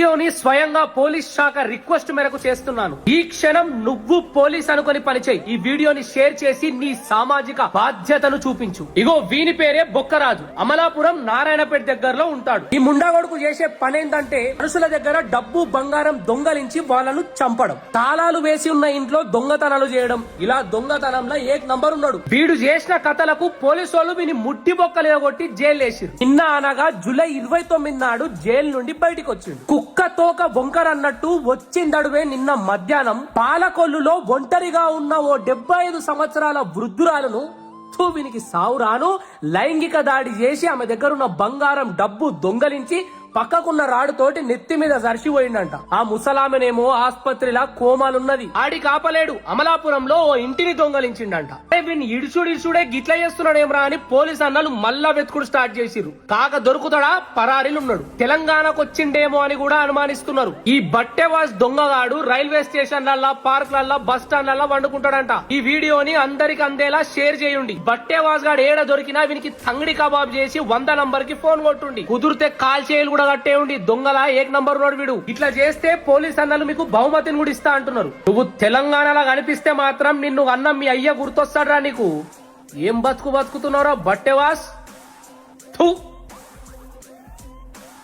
వీడియోని స్వయంగా పోలీస్ శాఖ రిక్వెస్ట్ మేరకు చేస్తున్నాను. ఈ క్షణం నువ్వు పోలీస్ అనుకుని పనిచేయి. ఈ వీడియోని షేర్ చేసి నీ సామాజిక బాధ్యతను చూపించు. ఇగో వీని పేరే బొక్కరాజు. అమలాపురం నారాయణపేట దగ్గరలో ఉంటాడు. ఈ ముండాగొడుకు చేసే పని ఏంటంటే మనుషుల దగ్గర డబ్బు బంగారం దొంగలించి వాళ్ళను చంపడం, తాళాలు వేసి ఉన్న ఇంట్లో దొంగతనాలు చేయడం. ఇలా దొంగతనంలో ఏక్ నంబర్ ఉన్నాడు. వీడు చేసిన కథలకు పోలీసు వాళ్ళు వీని ముట్టి బొక్కలేగొట్టి జైలు వేసిరు. నిన్న అనగా జూలై 29 నాడు జైలు నుండి బయటికి వచ్చిండు. కుక్క తోక వంకర అన్నట్టు వచ్చిందడువే నిన్న మధ్యాహ్నం పాలకొల్లులో ఒంటరిగా ఉన్న ఓ 75 సంవత్సరాల వృద్ధురాలను వీనికి సావురాను లైంగిక దాడి చేసి ఆమె దగ్గర ఉన్న బంగారం డబ్బు దొంగలించి పక్కకున్న రాడుతోటి నెత్తి మీద జరిసిపోయిందంట. ఆ ముసలామెనేమో ఆస్పత్రిలా కోమాలున్నది. ఆడి కాపలేడు. అమలాపురంలో ఓ ఇంటిని దొంగలించిండంట. వీడిని ఇడుచుడే గిట్ల చేస్తున్నాడేమ్రా అని పోలీసు అన్నలు మళ్ళా వెతుకుడు స్టార్ట్ చేసిర్రు. కాక దొరుకుతాడా పరారీలున్నాడు. తెలంగాణకు వచ్చిండేమో అని కూడా అనుమానిస్తున్నారు. ఈ బట్టెవాస్ దొంగగాడు రైల్వే స్టేషన్లల్లా, పార్క్లల్లా, బస్ స్టాండ్లల్లా వండుకుంటాడంట. ఈ వీడియోని అందరికి అందేలా షేర్ చేయండి. బట్టెవాస్ గాడు ఏడ దొరికినా వీనికి తంగిడి కబాబ్ చేసి 100 నంబర్ కి ఫోన్ కొట్టుండి. కుదిరితే కాల్ చేయలు కూడా కట్టే ఉండి. దొంగల ఏక్ నంబర్ ఉన్నాడు వీడు. ఇట్లా చేస్తే పోలీస్ అన్నలు మీకు బహుమతిని కూడా ఇస్తా అంటున్నారు. నువ్వు తెలంగాణలో కనిపిస్తే మాత్రం నిన్ను అన్న మీ అయ్య గుర్తొస్తాడ్రా నీకు. ఏం బతుకుతున్నావురా బట్టెవాస్.